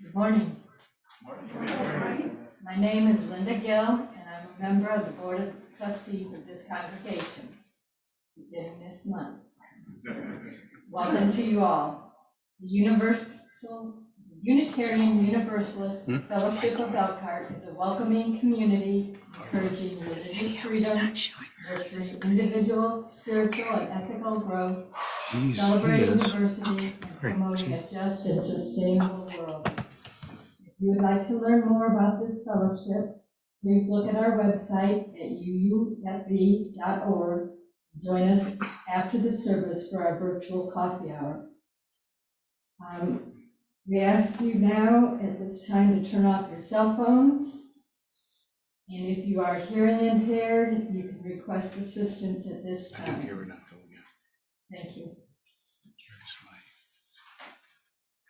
Good morning. My name is Linda Gill, and I'm a member of the Board of Trustees of this congregation, beginning this month. Welcome to you all. The Unitarian Universalist Fellowship of Elkhart is a welcoming community encouraging religious freedom, nurturing individual, spiritual, and ethical growth, celebrating diversity, and promoting a just and sustainable world. If you would like to learn more about this fellowship, please look at our website at UUFE.org. Join us after the service for our virtual coffee hour. We ask you now at this time to turn off your cell phones. And if you are hearing impaired, you can request assistance at this time. Thank you.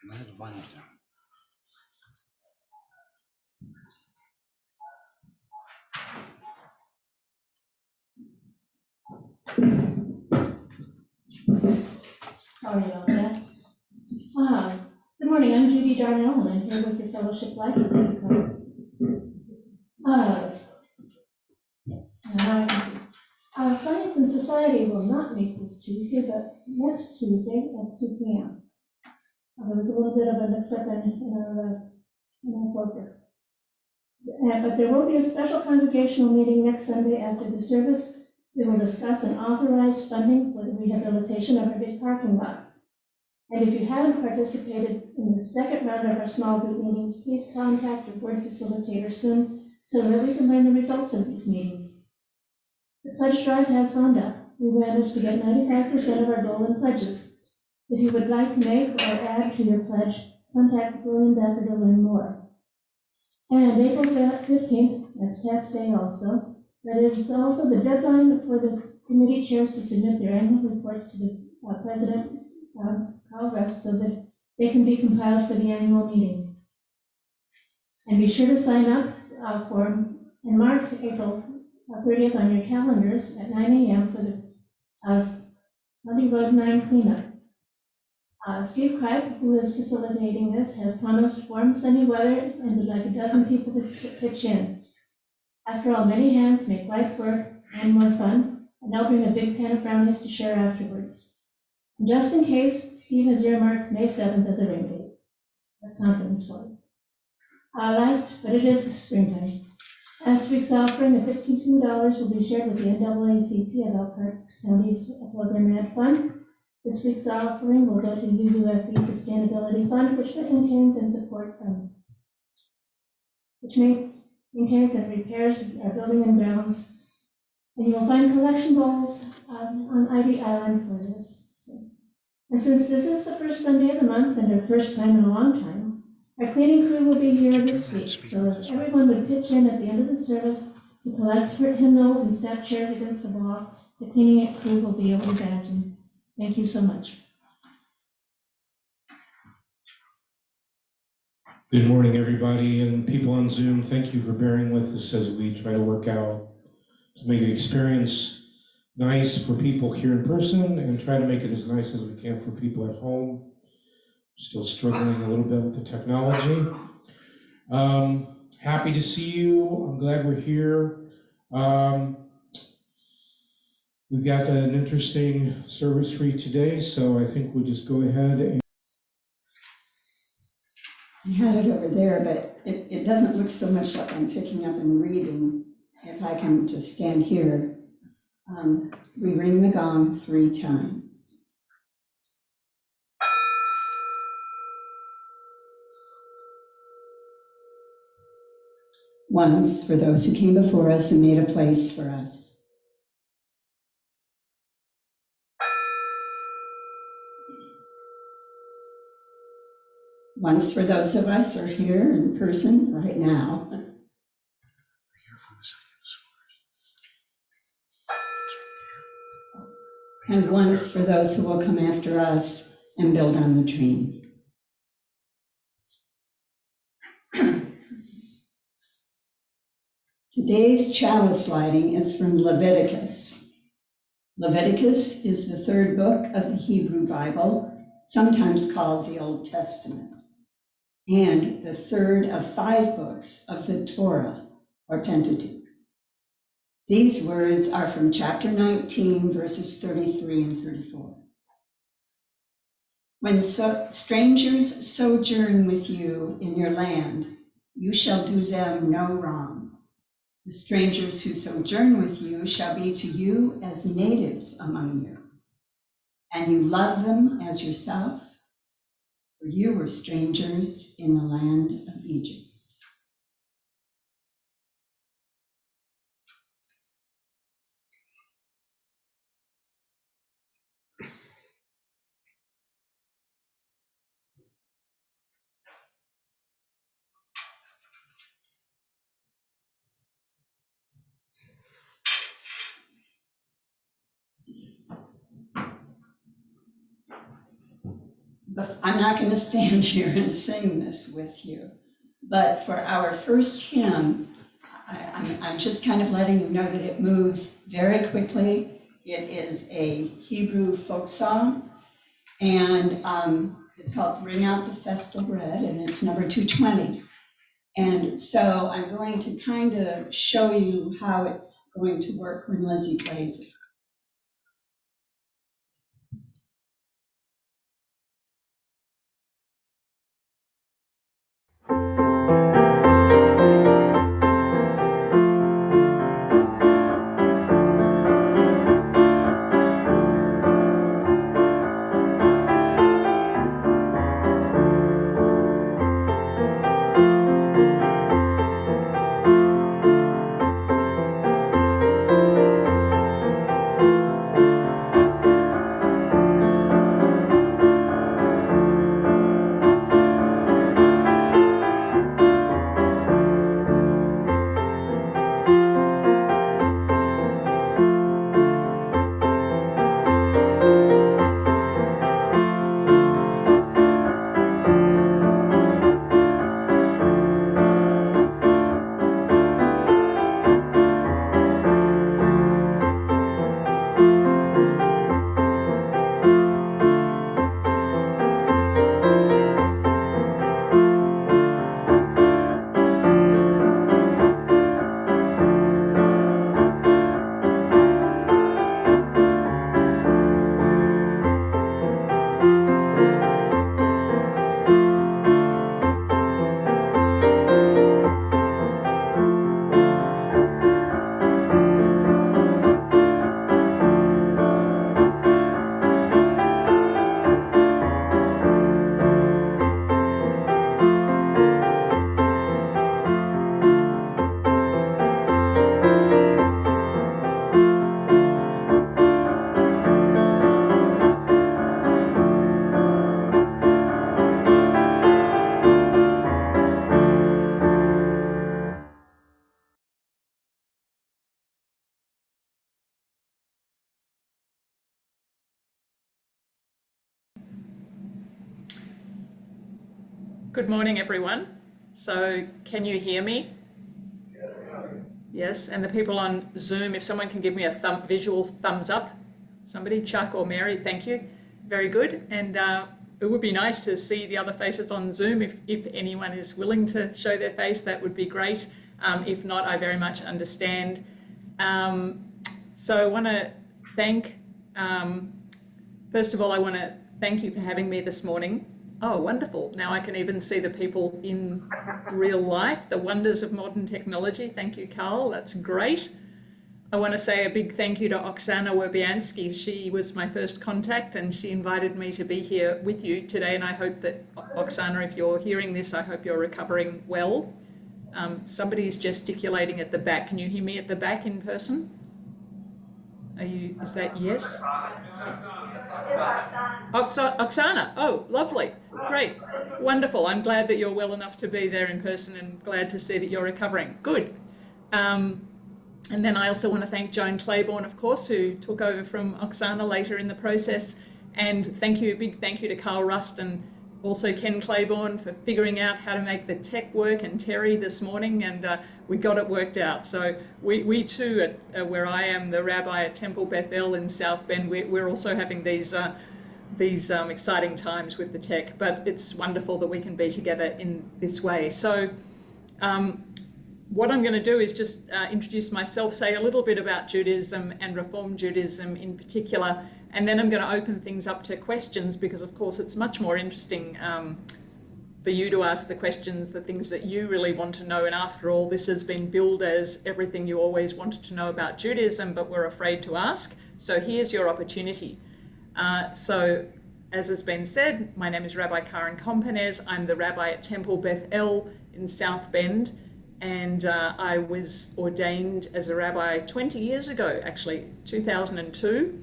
And I have a binder down. Sorry about that. Good morning, I'm Judy Darnell, and I'm here with the Fellowship Life. Now I can see. Science and Society will not meet this Tuesday, but next Tuesday at 2 p.m. There was a little bit of a mix-up in our focus. But there will be a special congregational meeting next Sunday after the service. We will discuss and authorize funding for the rehabilitation of our big parking lot. And if you haven't participated in the second round of our small group meetings, please contact the board facilitator soon so that we can learn the results of these meetings. The pledge drive has wound up. We managed to get 95% of our goal in pledges. If you would like to make or add to your pledge, contact William Becker to learn more. And April 15th, that's tax day also, that is also the deadline for the committee chairs to submit their annual reports to the President, Carl Rest, so that they can be compiled for the annual meeting. And be sure to sign up and mark April 30th on your calendars at 9 a.m. for the County Road 9 cleanup. Steve Kripe, who is facilitating this, has promised warm, sunny weather and would like a dozen people to pitch in. After all, many hands make life work and more fun, and I'll bring a big pan of brownies to share afterwards. And just in case, Steve has earmarked May 7th as a rain date. That's confidence for you. But it is springtime. Last week's offering of $52 will be shared with the NAACP of Elkhart County's Program Grant Fund. This week's offering will go to UUFE Sustainability Fund, which maintains and repairs our building and grounds. And you will find collection bowls on Ivy Island for this. And since this is the first Sunday of the month and our first time in a long time, our cleaning crew will be here this week. So if everyone would pitch in at the end of the service to collect hymnals and stack chairs against the wall, the cleaning crew will be able to vacuum. Thank you so much. Good morning, everybody, and people on Zoom. Thank you for bearing with us as we try to work out to make the experience nice for people here in person and try to make it as nice as we can for people at home. Still struggling a little bit with the technology. Happy to see you. I'm glad we're here. We've got an interesting service for you today, so I think we'll just go ahead and I had it over there, but it doesn't look so much like I'm picking up and reading. If I can just stand here. We ring the gong 3 times. Once for those who came before us and made a place for us. Once for those of us who are here in person right now. And once for those who will come after us and build on the dream. Today's chalice lighting is from Leviticus. Leviticus is the 3rd book of the Hebrew Bible, sometimes called the Old Testament. and the third of 5 books of the Torah, or Pentateuch. These words are from chapter 19, verses 33 and 34. When strangers sojourn with you in your land, you shall do them no wrong. The strangers who sojourn with you shall be to you as natives among you, and you love them as yourself, for you were strangers in the land of Egypt. But I'm not going to stand here and sing this with you, but for our first hymn, I'm just kind of letting you know that it moves very quickly. It is a Hebrew folk song, and it's called Bring Out the Festal Bread, and it's number 220. And so I'm going to kind of show you how it's going to work when Lizzie plays it. Good morning, everyone. So can you hear me? Yes, and the people on Zoom, if someone can give me a visual thumbs up, somebody, Chuck or Mary, thank you. Very good. And it would be nice to see the other faces on Zoom. If anyone is willing to show their face, that would be great. If not, I very much understand. So I want to thank, first of all, I want to thank you for having me this morning. Oh, wonderful. Now I can even see the people in real life, the wonders of modern technology. Thank you, Carl. That's great. I want to say a big thank you to Oksana Werbiansky. She was my first contact and she invited me to be here with you today. And I hope that, Oksana, if you're hearing this, I hope you're recovering well. Somebody's gesticulating at the back. Can you hear me at the back in person? Is that yes? Oksana, oh, lovely, great, wonderful. I'm glad that you're well enough to be there in person and glad to see that you're recovering. Good. And then I also want to thank Joan Claiborne, of course, who took over from Oksana later in the process. And big thank you to Carl Rust and also Ken Claiborne for figuring out how to make the tech work, and Terry this morning, and we got it worked out. So we too, where I am the rabbi at Temple Bethel in South Bend, we're also having these these exciting times with the tech, but it's wonderful that we can be together in this way. So what I'm going to do is just introduce myself, say a little bit about Judaism and Reform Judaism in particular, and then I'm going to open things up to questions, because of course it's much more interesting for you to ask the questions, the things that you really want to know. And after all, this has been billed as everything you always wanted to know about Judaism, but were afraid to ask. So here's your opportunity. So as has been said, my name is Rabbi Karen Companez. I'm the rabbi at Temple Beth El in South Bend. And I was ordained as a rabbi 20 years ago, actually, 2002.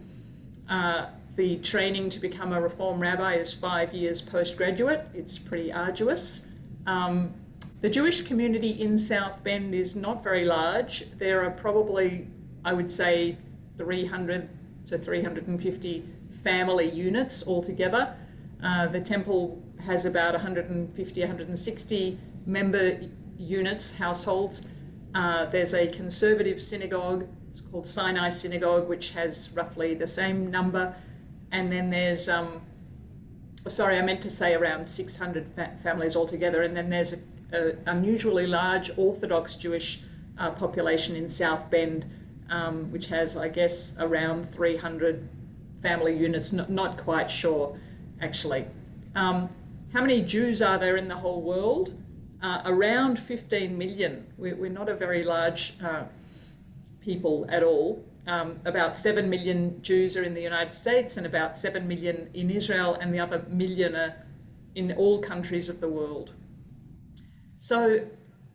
The training to become a Reform rabbi is 5 years postgraduate. It's pretty arduous. The Jewish community in South Bend is not very large. There are probably, I would say, 300 to 350 family units altogether. The temple has about 150, 160 member units, households. There's a conservative synagogue, it's called Sinai Synagogue, which has roughly the same number. And then there's, sorry, I meant to say around 600 families altogether. And then there's an unusually large Orthodox Jewish population in South Bend, which has, I guess, around 300 family units, not quite sure, actually. How many Jews are there in the whole world? Around 15 million. We're not a very large people at all. About 7 million Jews are in the United States and about 7 million in Israel, and the other million are in all countries of the world. So I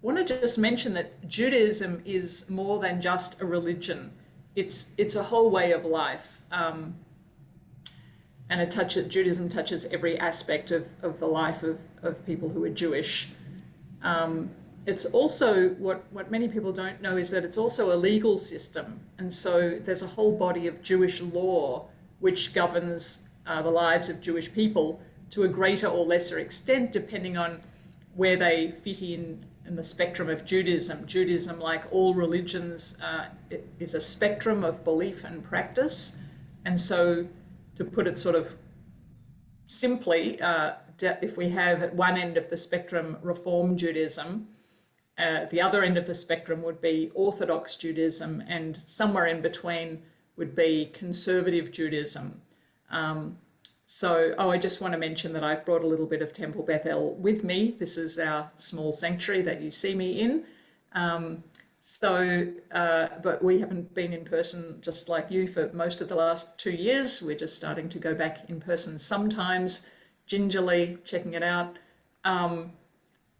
want to just mention that Judaism is more than just a religion. It's a whole way of life. And Judaism touches every aspect of the life of people who are Jewish. It's also, what many people don't know is that it's also a legal system. And so there's a whole body of Jewish law which governs the lives of Jewish people to a greater or lesser extent, depending on where they fit in the spectrum of Judaism. Judaism, like all religions, is a spectrum of belief and practice. And so, to put it sort of simply, if we have at one end of the spectrum Reform Judaism, the other end of the spectrum would be Orthodox Judaism, and somewhere in between would be Conservative Judaism. I just want to mention that I've brought a little bit of Temple Beth El with me. This is our small sanctuary that you see me in. But we haven't been in person just like you for most of the last 2 years. We're just starting to go back in person sometimes, gingerly checking it out.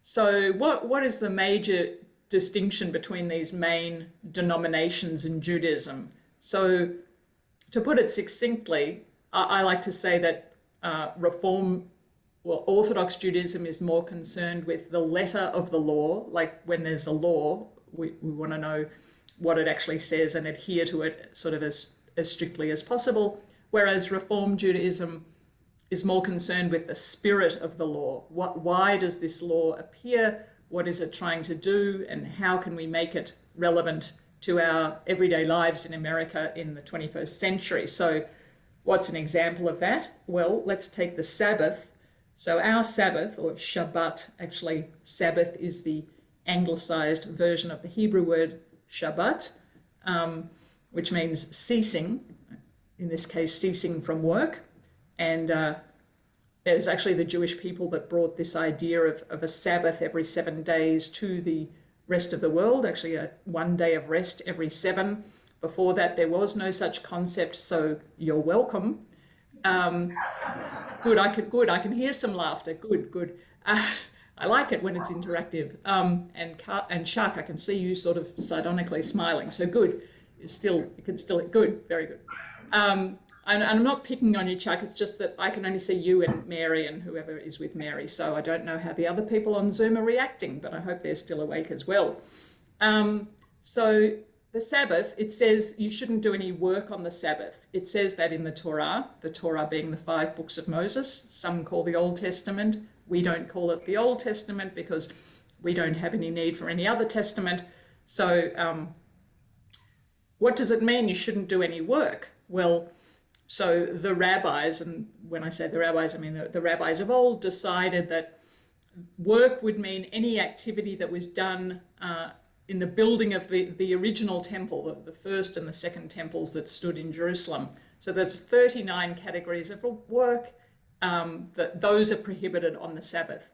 So what is the major distinction between these main denominations in Judaism? So to put it succinctly, I like to say that Orthodox Judaism is more concerned with the letter of the law. Like when there's a law, we want to know what it actually says and adhere to it sort of as strictly as possible. Whereas Reform Judaism is more concerned with the spirit of the law. Why does this law appear? What is it trying to do? And how can we make it relevant to our everyday lives in America in the 21st century? So what's an example of that? Well, let's take the Sabbath. So our Sabbath, or Shabbat, actually Sabbath is the anglicized version of the Hebrew word Shabbat, which means ceasing, in this case, ceasing from work. And it was actually the Jewish people that brought this idea of a Sabbath every 7 days to the rest of the world, actually a 1 day of rest every 7. Before that, there was no such concept, so you're welcome. Good, I can hear some laughter. Good. I like it when it's interactive. And Chuck, I can see you sort of sardonically smiling. So good. Good, very good. And I'm not picking on you, Chuck. It's just that I can only see you and Mary and whoever is with Mary. So I don't know how the other people on Zoom are reacting, but I hope they're still awake as well. So the Sabbath, it says you shouldn't do any work on the Sabbath. It says that in the Torah being the 5 books of Moses. Some call the Old Testament. We don't call it the Old Testament because we don't have any need for any other testament. So what does it mean you shouldn't do any work? Well, So the rabbis, and when I say the rabbis, I mean the rabbis of old, decided that work would mean any activity that was done in the building of the original temple, the first and the second temples that stood in Jerusalem. So there's 39 categories of work that those are prohibited on the Sabbath.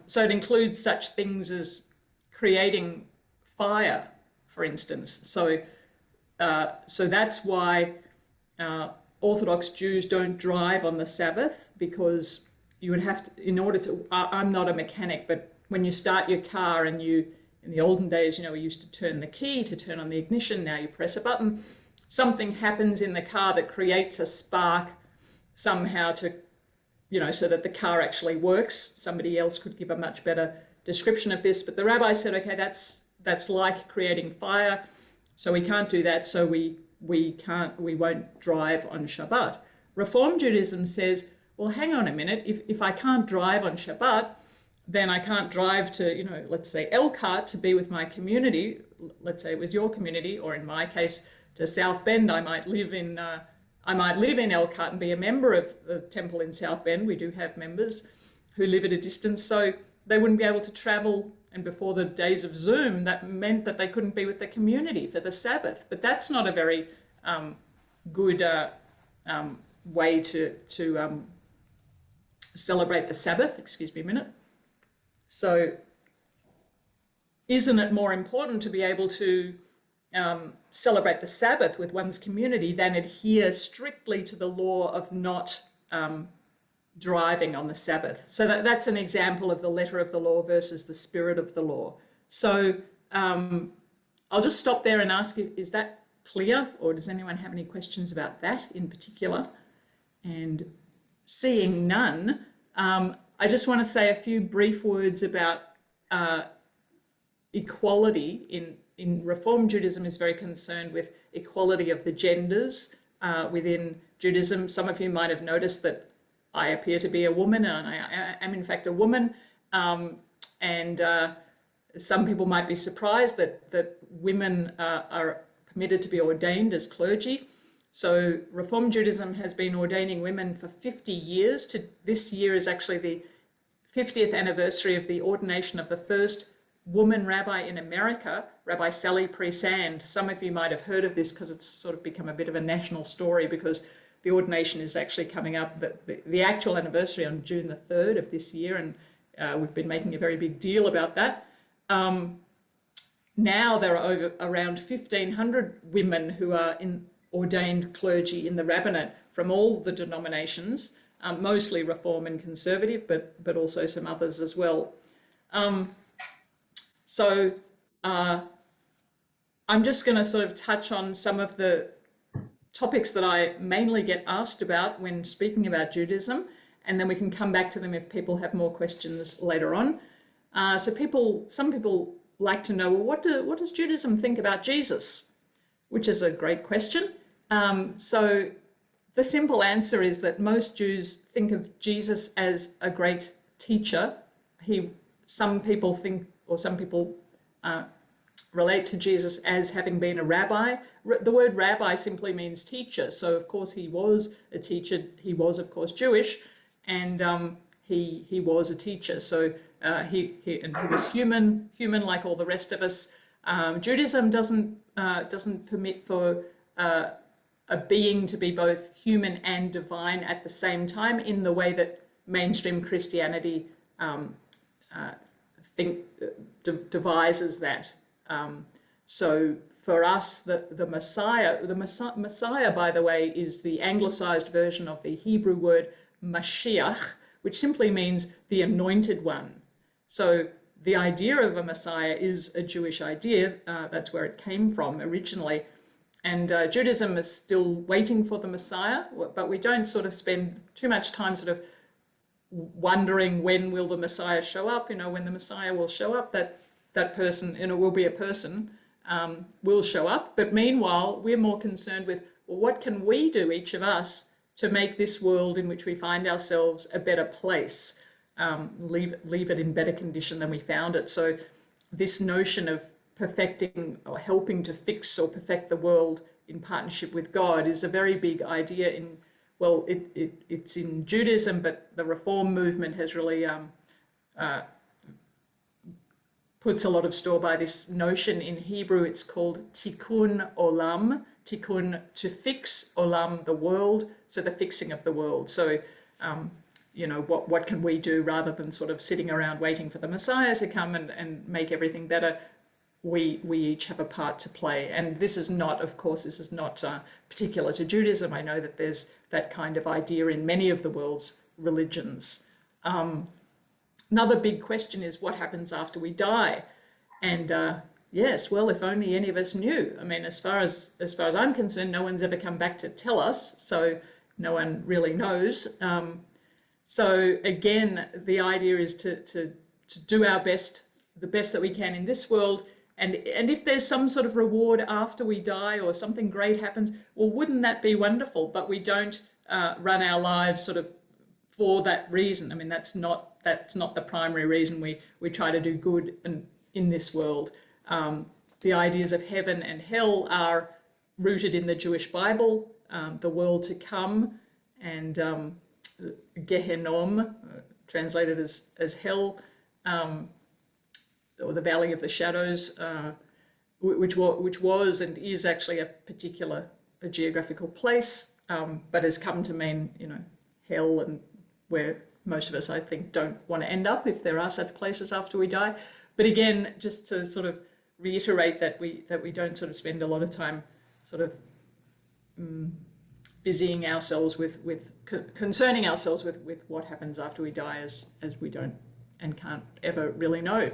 So it includes such things as creating fire, for instance. So that's why Orthodox Jews don't drive on the Sabbath, because you would have to, in order to, I'm not a mechanic, but when you start your car and you, in the olden days, we used to turn the key to turn on the ignition, now you press a button, something happens in the car that creates a spark somehow to, so that the car actually works. Somebody else could give a much better description of this, but the rabbi said, okay, that's like creating fire, so we can't do that, so we won't drive on Shabbat. Reform Judaism says, well, hang on a minute, if I can't drive on Shabbat, then I can't drive to, let's say Elkhart to be with my community. Let's say it was your community, or in my case, to South Bend. I might live in Elkhart and be a member of the temple in South Bend. We do have members who live at a distance, so they wouldn't be able to travel. And before the days of Zoom, that meant that they couldn't be with the community for the Sabbath. But that's not a very good way to celebrate the Sabbath. Excuse me a minute. So isn't it more important to be able to celebrate the Sabbath with one's community than adhere strictly to the law of not driving on the Sabbath? So that's an example of the letter of the law versus the spirit of the law. So I'll just stop there and ask you, is that clear, or does anyone have any questions about that in particular? And seeing none, I just want to say a few brief words about equality. In Reform Judaism is very concerned with equality of the genders within Judaism. Some of you might have noticed that I appear to be a woman, and I am in fact a woman. And some people might be surprised that women are permitted to be ordained as clergy. So Reform Judaism has been ordaining women for 50 years. This year is actually the 50th anniversary of the ordination of the first woman rabbi in America, Rabbi Sally Priest-Sand. Some of you might have heard of this because it's sort of become a bit of a national story, because the ordination is actually coming up, the actual anniversary on June the 3rd of this year, and we've been making a very big deal about that. Now there are around 1,500 women who are ordained clergy in the rabbinate from all the denominations, mostly Reform and Conservative, but also some others as well. So I'm just going to sort of touch on some of the topics that I mainly get asked about when speaking about Judaism, and then we can come back to them if people have more questions later on. So some people like to know, well, what does Judaism think about Jesus? Which is a great question. So the simple answer is that most Jews think of Jesus as a great teacher. Some people relate to Jesus as having been a rabbi. The word rabbi simply means teacher. So of course he was a teacher. He was of course Jewish, and he was a teacher. So he was human like all the rest of us. Judaism doesn't permit for a being to be both human and divine at the same time, in the way that mainstream Christianity devises that. So for us, the Messiah, by the way, is the anglicized version of the Hebrew word Mashiach, which simply means the anointed one. So the idea of a Messiah is a Jewish idea. That's where it came from originally. And Judaism is still waiting for the Messiah, but we don't sort of spend too much time sort of wondering when will the Messiah show up. When the Messiah will show up, that person, will be a person, will show up. But meanwhile, we're more concerned with, well, what can we do, each of us, to make this world in which we find ourselves a better place, leave it in better condition than we found it. So this notion of perfecting or helping to fix or perfect the world in partnership with God is a very big idea in, well, it's in Judaism, but the Reform movement has really puts a lot of store by this notion. In Hebrew, it's called tikkun olam, tikkun, to fix, olam, the world, so the fixing of the world. So, you know, what can we do rather than sort of sitting around waiting for the Messiah to come and make everything better? We each have a part to play. And this is not, of course, this is not particular to Judaism. I know that there's that kind of idea in many of the world's religions. Another big question is what happens after we die? And yes, well, if only any of us knew. I mean, as far as I'm concerned, no one's ever come back to tell us, so no one really knows. So again, the idea is to do our best, the best that we can in this world. And if there's some sort of reward after we die or something great happens, well, wouldn't that be wonderful? But we don't run our lives sort of for that reason. I mean, that's not the primary reason we try to do good in this world. The ideas of heaven and hell are rooted in the Jewish Bible, the world to come, and Gehenom, translated as hell, or the Valley of the Shadows, which was and is actually a geographical place, but has come to mean, you know, hell, and where most of us, I think, don't want to end up if there are such places after we die. But again, just to sort of reiterate that we don't sort of spend a lot of time sort of busying ourselves concerning ourselves with what happens after we die, as we don't and can't ever really know.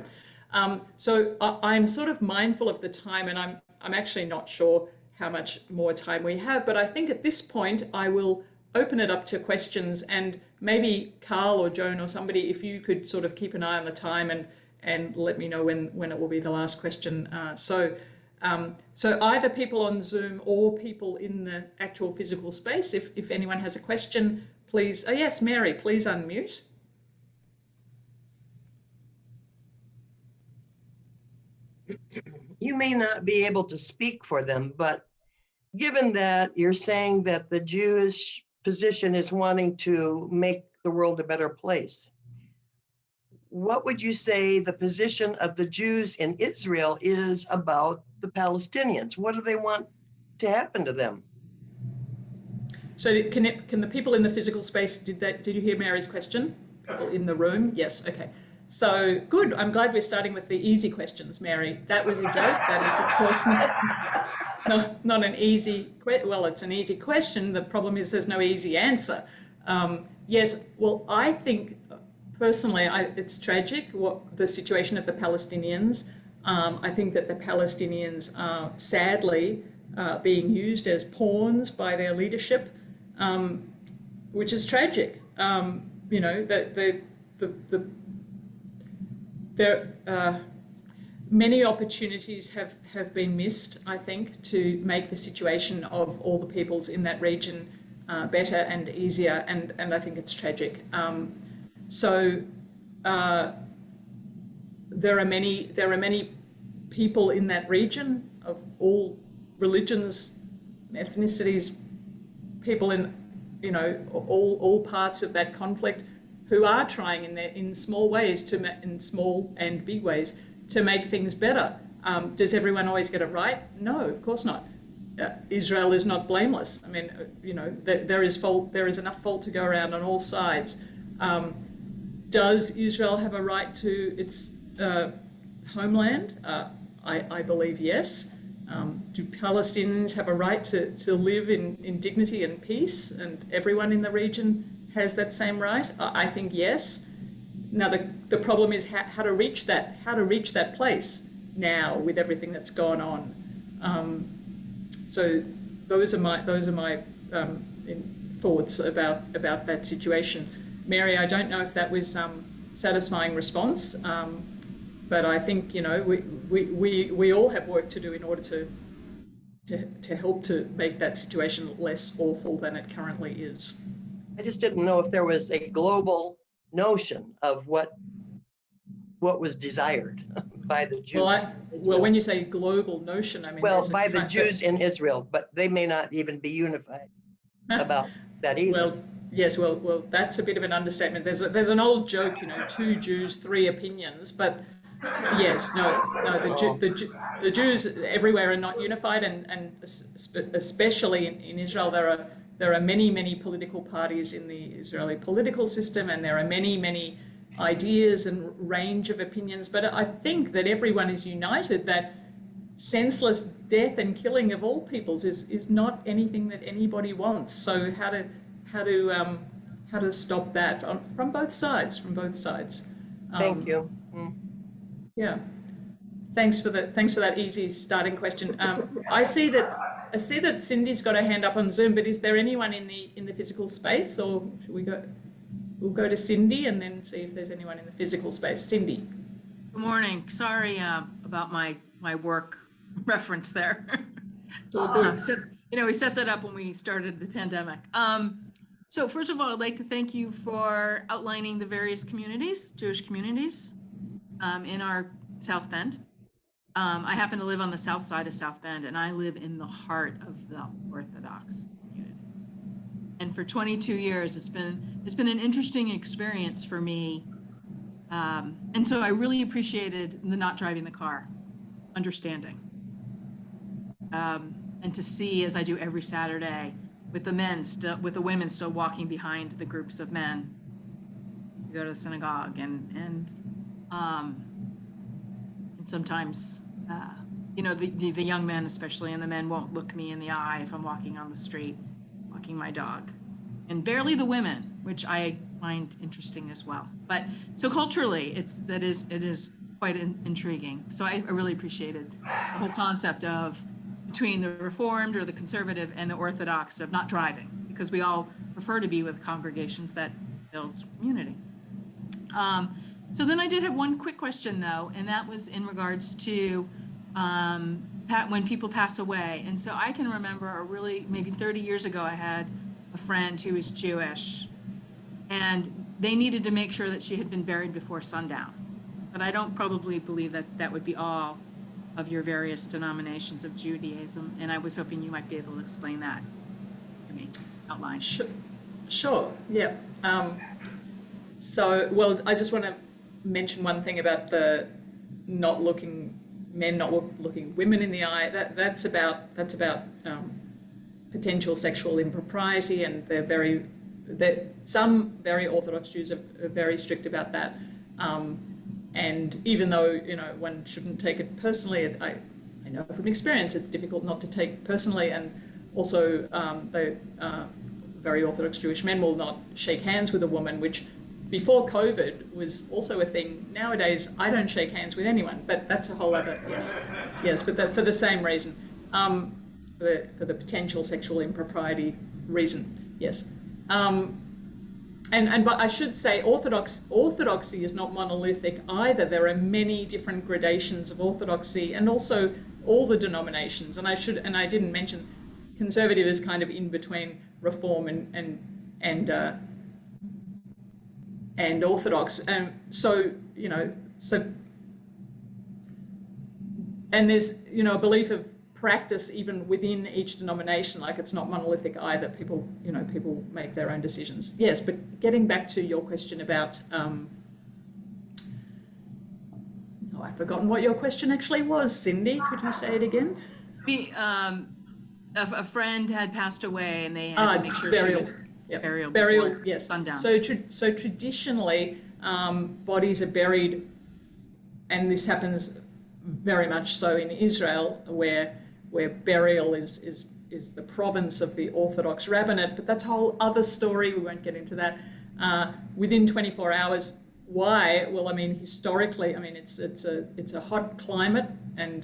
So I'm sort of mindful of the time, and I'm actually not sure how much more time we have, but I think at this point I will open it up to questions, and maybe Carl or Joan or somebody, if you could sort of keep an eye on the time and let me know when it will be the last question. So either people on Zoom or people in the actual physical space, if anyone has a question, please. Oh yes, Mary, please unmute. You may not be able to speak for them, but given that you're saying that the Jewish position is wanting to make the world a better place, what would you say the position of the Jews in Israel is about the Palestinians? What do they want to happen to them? So can the people in the physical space, did you hear Mary's question? People in the room? Yes, okay. So good, I'm glad we're starting with the easy questions, Mary. That was a joke. That is, of course, not an easy, well, it's an easy question. The problem is there's no easy answer. Yes, well, I think personally, it's tragic, the situation of the Palestinians. I think that the Palestinians are sadly being used as pawns by their leadership, which is tragic. You know, many opportunities have been missed, I think, to make the situation of all the peoples in that region better and easier, and I think it's tragic. So there are many people in that region of all religions, ethnicities, people in, you know, all parts of that conflict, who are trying in small ways in small and big ways to make things better. Does everyone always get it right? No, of course not. Israel is not blameless. I mean, you know, there is enough fault to go around on all sides. Does Israel have a right to its homeland? I believe yes. Do Palestinians have a right to live in dignity and peace, and everyone in the region has that same right? I think yes. Now the problem is how to reach that place now with everything that's gone on. So those are my thoughts about that situation. Mary, I don't know if that was satisfying response, but I think, you know, we all have work to do in order to help to make that situation less awful than it currently is. I just didn't know if there was a global notion of what was desired. by the Jews. Well, in Israel. well, when you say global notion, I mean, Well, there's a by the kind- Jews in Israel, but they may not even be unified about that either. Well, yes, well, that's a bit of an understatement. There's an old joke, you know, 2 Jews, 3 opinions, but yes, no, the Jews everywhere are not unified, and especially in Israel, there are many political parties in the Israeli political system, and there are many ideas and range of opinions. But I think that everyone is united that senseless death and killing of all peoples is not anything that anybody wants. So how to stop that from both sides? Thank you. Yeah. Thanks for that easy starting question. I see that Cindy's got her hand up on Zoom, but is there anyone in the physical space, or should we go? We'll go to Cindy and then see if there's anyone in the physical space. Cindy. Good morning. Sorry about my work reference there. It's all good. We set that up when we started the pandemic. So first of all, I'd like to thank you for outlining the various communities, Jewish communities, in our South Bend. I happen to live on the south side of South Bend, and I live in the heart of the Orthodox community. And for 22 years, it's been an interesting experience for me. And so I really appreciated the not driving the car, understanding. And to see, as I do every Saturday, with the women still walking behind the groups of men to go to the synagogue, and sometimes, the young men especially, and the men won't look me in the eye if I'm walking on the street, walking my dog, and barely the women, which I find interesting as well. But so culturally, it is quite intriguing. So I really appreciated the whole concept of between the Reformed or the Conservative and the Orthodox of not driving, because we all prefer to be with congregations that builds community. So then I did have one quick question though, and that was in regards to when people pass away. And so I can remember maybe 30 years ago, I had a friend who was Jewish, and they needed to make sure that she had been buried before sundown. But I don't probably believe that would be all of your various denominations of Judaism, and I was hoping you might be able to explain that to me, outline. Sure. Yeah. I just want to mention one thing about the men not looking women in the eye. That's about potential sexual impropriety, and some very Orthodox Jews are very strict about that. And even though, one shouldn't take it personally, I know from experience it's difficult not to take personally. And also, the very Orthodox Jewish men will not shake hands with a woman, which before COVID was also a thing. Nowadays, I don't shake hands with anyone, but that's a whole other, yes, but for the same reason, for the potential sexual impropriety reason, yes. But I should say orthodoxy is not monolithic either. There are many different gradations of orthodoxy, and also all the denominations. And I didn't mention conservative is kind of in between Reform and Orthodox. And there's a belief of practice even within each denomination, like it's not monolithic either. People make their own decisions. Yes, but getting back to your question about, I've forgotten what your question actually was, Cindy. Could you say it again? A friend had passed away, and they had to make sure burial. she was burial. Burial, yes. Sundown. So traditionally, bodies are buried, and this happens very much so in Israel, where burial is the province of the Orthodox rabbinate, but that's a whole other story. We won't get into that. Within 24 hours. Why? Well, historically, it's a hot climate, and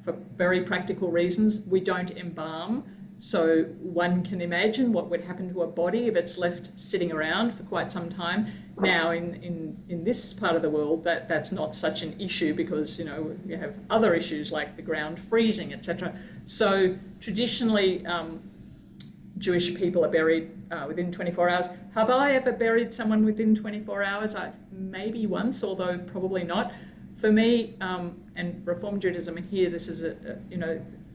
for very practical reasons, we don't embalm. So one can imagine what would happen to a body if it's left sitting around for quite some time. Now, in this part of the world, that's not such an issue, because you have other issues like the ground freezing, etc. So traditionally, Jewish people are buried within 24 hours. Have I ever buried someone within 24 hours? Maybe once, although probably not. for me, and Reform Judaism, and here this is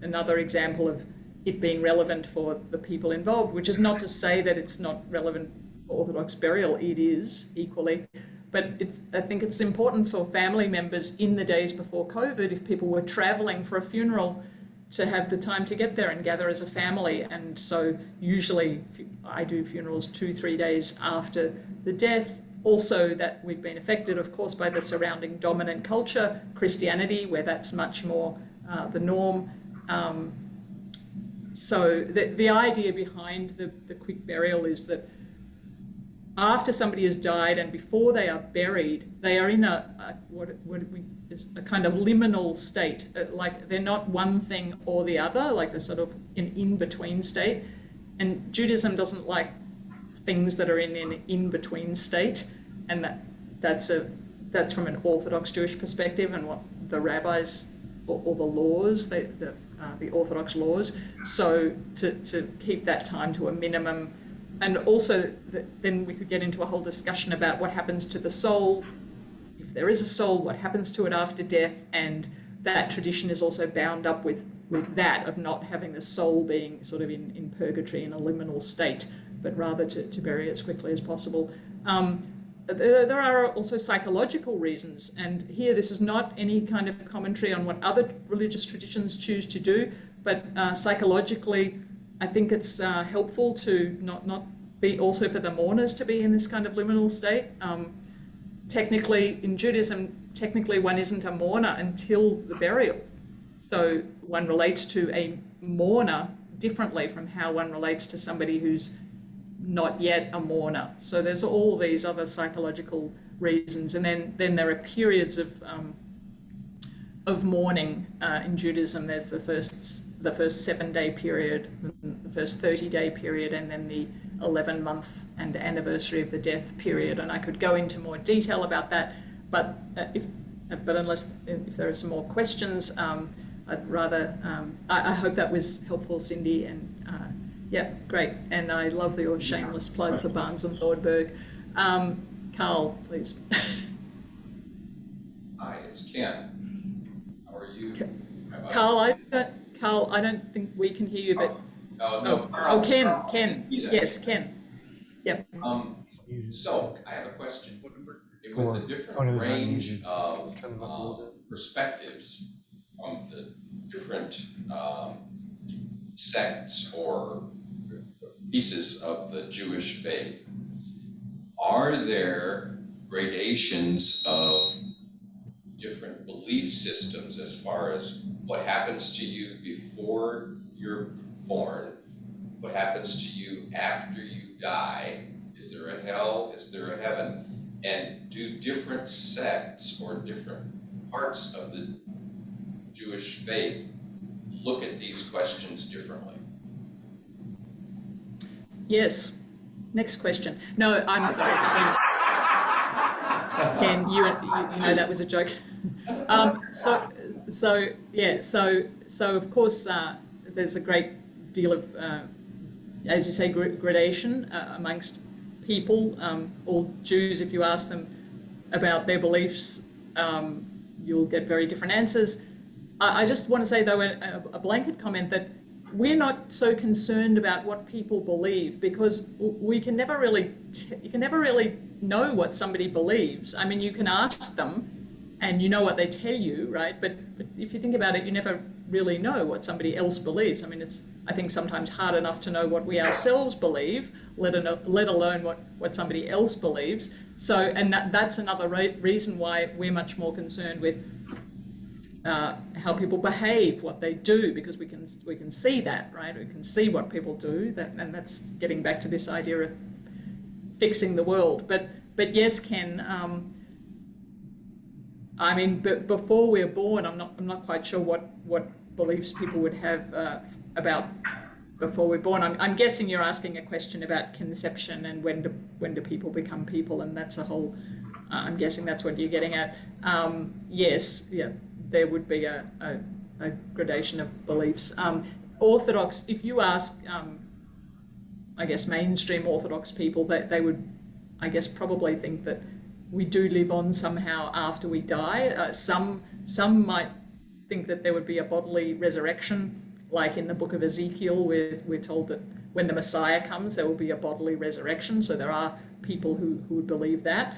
another example of it being relevant for the people involved, which is not to say that it's not relevant for Orthodox burial. It is equally, but I think it's important for family members in the days before COVID, if people were traveling for a funeral, to have the time to get there and gather as a family. And so usually I do funerals 2-3 days after the death. Also, that we've been affected, of course, by the surrounding dominant culture, Christianity, where that's much more the norm. So the idea behind the quick burial is that after somebody has died and before they are buried, they are in what is a kind of liminal state. Like they're not one thing or the other, like they're sort of an in-between state. And Judaism doesn't like things that are in an in-between state, and that's from an Orthodox Jewish perspective and what the rabbis or the laws, the Orthodox laws. So to keep that time to a minimum, and also then we could get into a whole discussion about what happens to the soul, if there is a soul, what happens to it after death, and that tradition is also bound up with that of not having the soul being sort of in purgatory in a liminal state, but rather to bury it as quickly as possible. There are also psychological reasons, and here this is not any kind of commentary on what other religious traditions choose to do, but psychologically, I think it's helpful to not be also for the mourners to be in this kind of liminal state. Technically, in Judaism, one isn't a mourner until the burial. So one relates to a mourner differently from how one relates to somebody who's not yet a mourner. So there's all these other psychological reasons. And then there are periods of mourning in Judaism. There's the first 7-day period, the first 30-day period, and then the 11-month and anniversary of the death period. And I could go into more detail about that, but unless if there are some more questions, I'd rather, I hope that was helpful, Cindy, and yeah, great. And I love your shameless plug for Barnes and Thornburg. Carl, please. Hi, it's Ken. How are you? Carl, I don't think we can hear you, but Ken. Yes, Ken. Yep. So I have a question. With the different range of perspectives from the different sects or pieces of the Jewish faith, are there gradations of different belief systems as far as what happens to you before you're born, what happens to you after you die? Is there a hell? Is there a heaven? And do different sects or different parts of the Jewish faith look at these questions differently? Yes. Next question. No, I'm sorry, Ken. Ken, you know that was a joke. So of course there's a great deal of, as you say, gradation amongst people. All Jews, if you ask them about their beliefs, you'll get very different answers. I just want to say, though, a blanket comment that we're not so concerned about what people believe, because we can never really, you can never really know what somebody believes. I mean, you can ask them and you know what they tell you, right? But if you think about it, you never really know what somebody else believes. I mean, it's, I think, sometimes hard enough to know what we ourselves believe, let alone what somebody else believes. So, and that's another reason why we're much more concerned with how people behave, what they do, because we can see that, right? We can see what people do, and that's getting back to this idea of fixing the world. But yes, Ken. I mean, before we're born, I'm not quite sure what beliefs people would have about before we're born. I'm guessing you're asking a question about conception and when do people become people, and that's a whole. I'm guessing that's what you're getting at. Yes, yeah. There would be a gradation of beliefs. Orthodox, if you ask, I guess, mainstream Orthodox people, they would, I guess, probably think that we do live on somehow after we die. Some might think that there would be a bodily resurrection, like in the book of Ezekiel, where we're told that when the Messiah comes, there will be a bodily resurrection. So there are people who would believe that.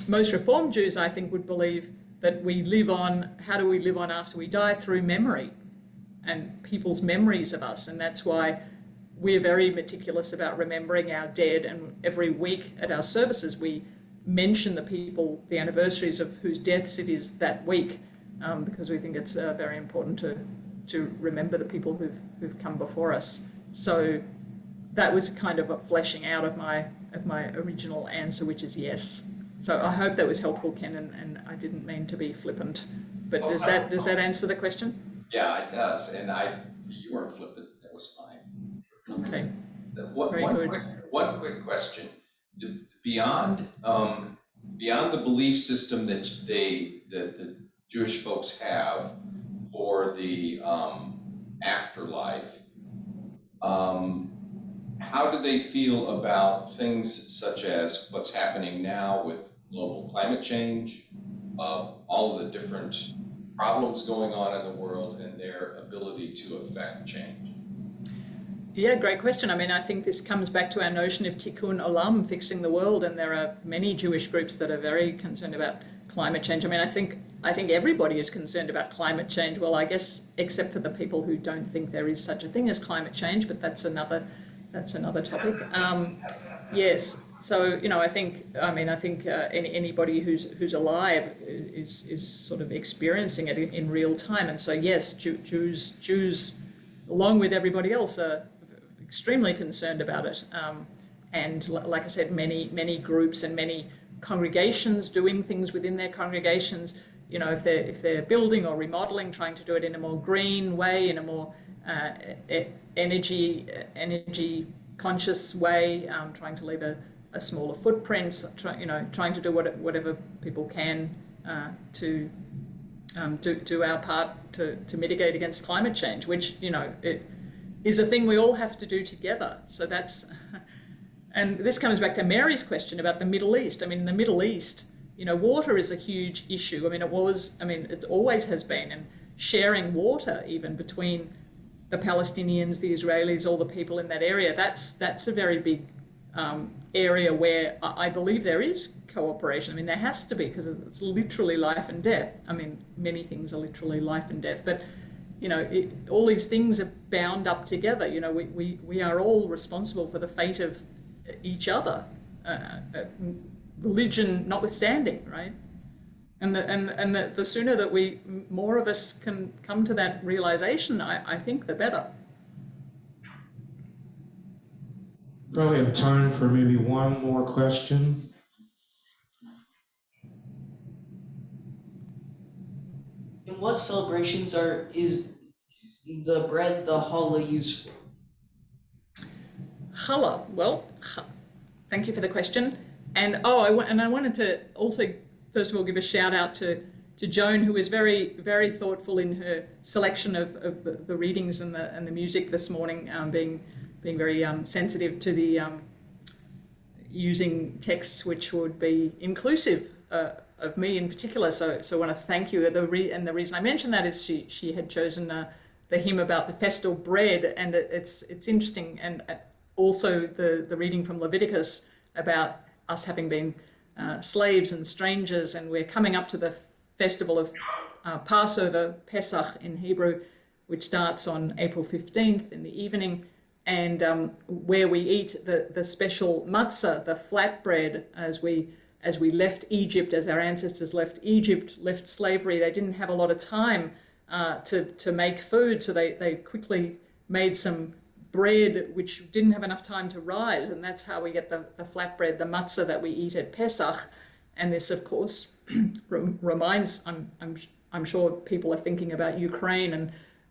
Most Reformed Jews, I think, would believe that we live on, how do we live on after we die? Through memory and people's memories of us. And that's why we're very meticulous about remembering our dead. And every week at our services, we mention the people, the anniversaries of whose deaths it is that week, because we think it's very important to remember the people who've come before us. So that was kind of a fleshing out of my original answer, which is yes. So I hope that was helpful, Ken, and I didn't mean to be flippant. But does that answer the question? Yeah, it does. And you weren't flippant. That was fine. Okay. One quick question. Beyond the belief system that the Jewish folks have for the afterlife, how do they feel about things such as what's happening now with global climate change, all of the different problems going on in the world, and their ability to affect change? Yeah, great question. I mean, I think this comes back to our notion of tikkun olam, fixing the world, and there are many Jewish groups that are very concerned about climate change. I mean, I think everybody is concerned about climate change. Well, I guess except for the people who don't think there is such a thing as climate change, but that's another topic. Yes. So, I think anybody who's alive is sort of experiencing it in real time. And so, yes, Jews, along with everybody else, are extremely concerned about it. And like I said, many groups and many congregations doing things within their congregations, if they're building or remodeling, trying to do it in a more green way, in a more energy conscious way, trying to leave a smaller footprint, trying to do whatever people can to do our part to mitigate against climate change, which it is a thing we all have to do together. So that's, and this comes back to Mary's question about the Middle East. I mean, in the Middle East, water is a huge issue. I mean, it always has been, and sharing water even between the Palestinians, the Israelis, all the people in that area, that's a very big area where I believe there is cooperation. I mean, there has to be, because it's literally life and death. I mean, many things are literally life and death, but all these things are bound up together. We are all responsible for the fate of each other, religion notwithstanding, right? And the sooner that more of us can come to that realization, I think the better. Probably have time for maybe one more question. In what celebrations is the bread the challah used for? Challah, well, thank you for the question. And I wanted to also, first of all, give a shout out to Joan, who was very, very thoughtful in her selection of the readings and the music this morning, being very sensitive to the using texts which would be inclusive of me in particular. So I want to thank you. And the reason I mention that is she had chosen the hymn about the festal bread, and it's interesting, and also the reading from Leviticus about us having been slaves and strangers, and we're coming up to the festival of Passover, Pesach in Hebrew, which starts on April 15th in the evening, and where we eat the special matzah, the flatbread, as we left Egypt, as our ancestors left Egypt, left slavery. They didn't have a lot of time to make food, so they quickly made some bread which didn't have enough time to rise, and that's how we get the flatbread, the matzah that we eat at Pesach. And this, of course, reminds, I'm sure people are thinking about Ukraine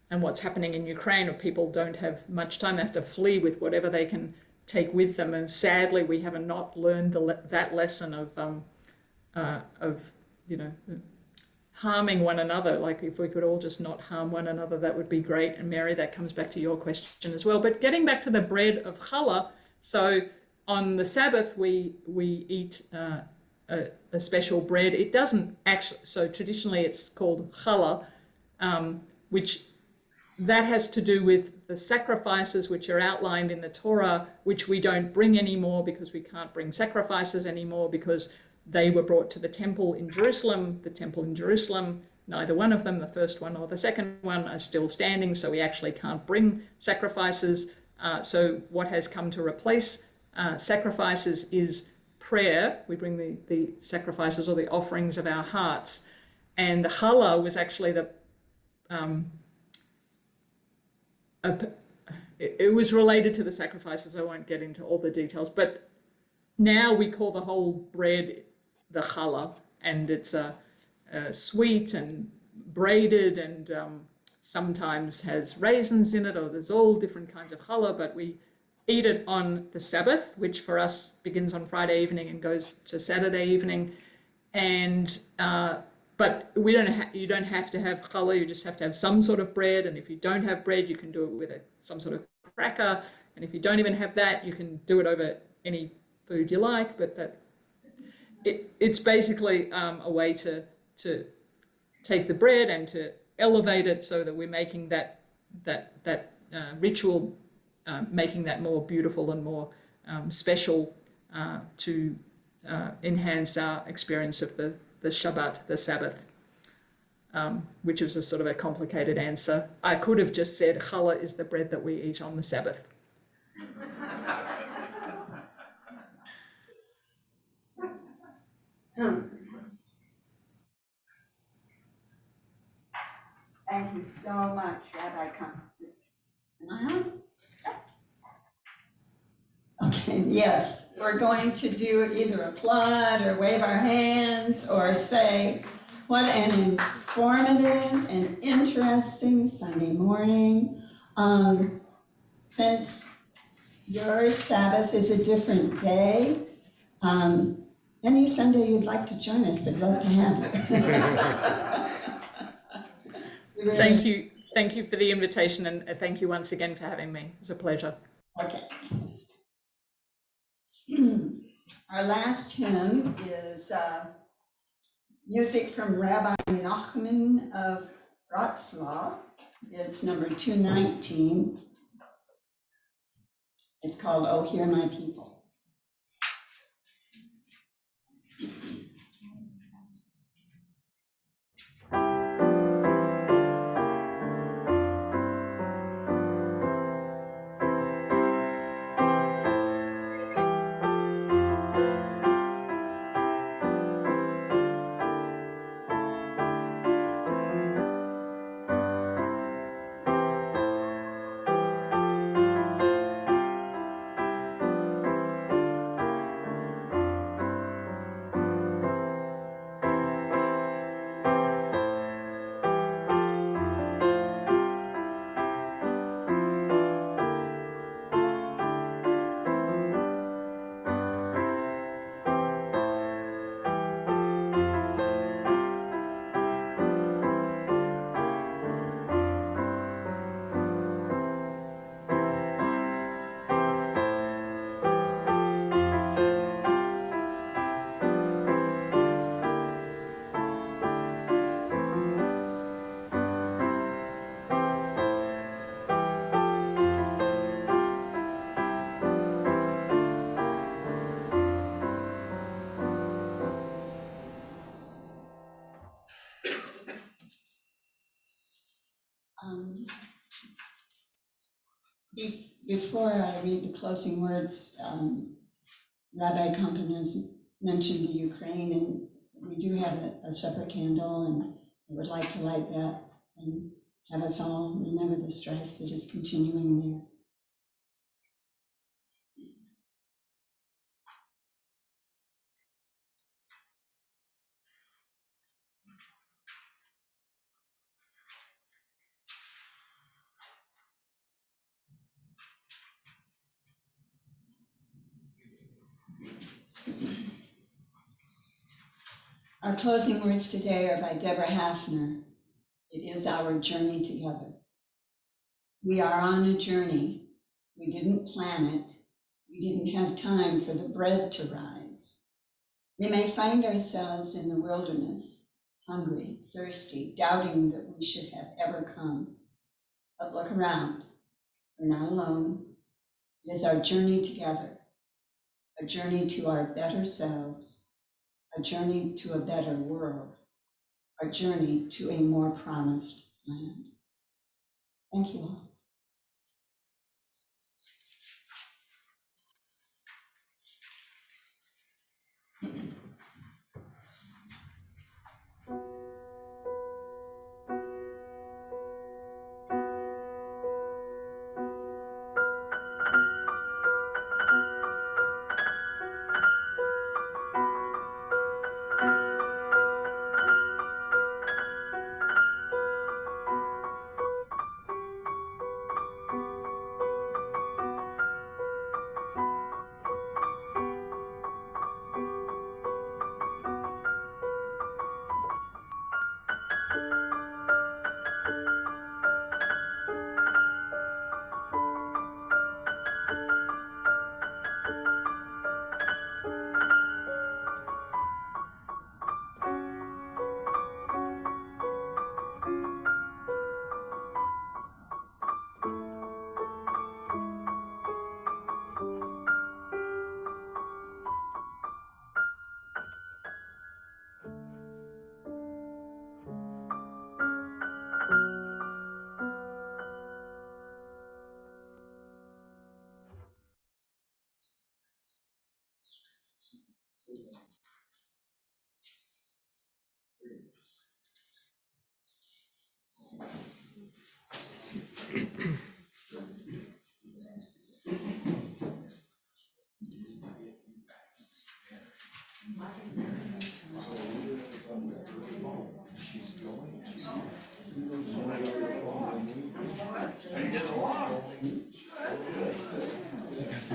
and what's happening in Ukraine, where people don't have much time. They have to flee with whatever they can take with them. And sadly, we have not learned that lesson of harming one another. Like, if we could all just not harm one another, that would be great. And Mary, that comes back to your question as well. But getting back to the bread of challah, so on the Sabbath we eat a special bread. It doesn't actually, so traditionally it's called challah, which that has to do with the sacrifices which are outlined in the Torah, which we don't bring anymore because we can't bring sacrifices anymore because they were brought to the temple in Jerusalem. The temple in Jerusalem, neither one of them, the first one or the second one, are still standing, so we actually can't bring sacrifices. So what has come to replace sacrifices is prayer. We bring the sacrifices or the offerings of our hearts. And the challah was actually it was related to the sacrifices. I won't get into all the details, but now we call the whole bread the challah, and it's sweet and braided and sometimes has raisins in it, or there's all different kinds of challah, but we eat it on the Sabbath, which for us begins on Friday evening and goes to Saturday evening. And but you don't have to have challah, you just have to have some sort of bread. And if you don't have bread, you can do it with some sort of cracker. And if you don't even have that, you can do it over any food you like. But it's basically a way to take the bread and to elevate it so that we're making that ritual, making that more beautiful and more special to enhance our experience of the Shabbat, the Sabbath, which is a sort of a complicated answer. I could have just said challah is the bread that we eat on the Sabbath. Thank you so much, Rabbi Companez. Am I on? Okay, yes, we're going to do either applaud or wave our hands or say, what an informative and interesting Sunday morning. Since your Sabbath is a different day, any Sunday you'd like to join us, we'd love to have you. Thank you for the invitation, and thank you once again for having me. It was a pleasure. Okay. Our last hymn is music from Rabbi Nachman of Wrocław. It's number 219. It's called "O Hear My People." Before I read the closing words, Rabbi Companez mentioned the Ukraine, and we do have a separate candle, and I would like to light that and have us all remember the strife that is continuing there. Our closing words today are by Deborah Hafner. It is our journey together. We are on a journey. We didn't plan it. We didn't have time for the bread to rise. We may find ourselves in the wilderness, hungry, thirsty, doubting that we should have ever come. But look around. We're not alone. It is our journey together, a journey to our better selves, a journey to a better world, a journey to a more promised land. Thank you all.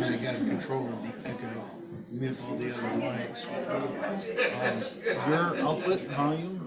I got control of the echo, mute all the other mics. Your output volume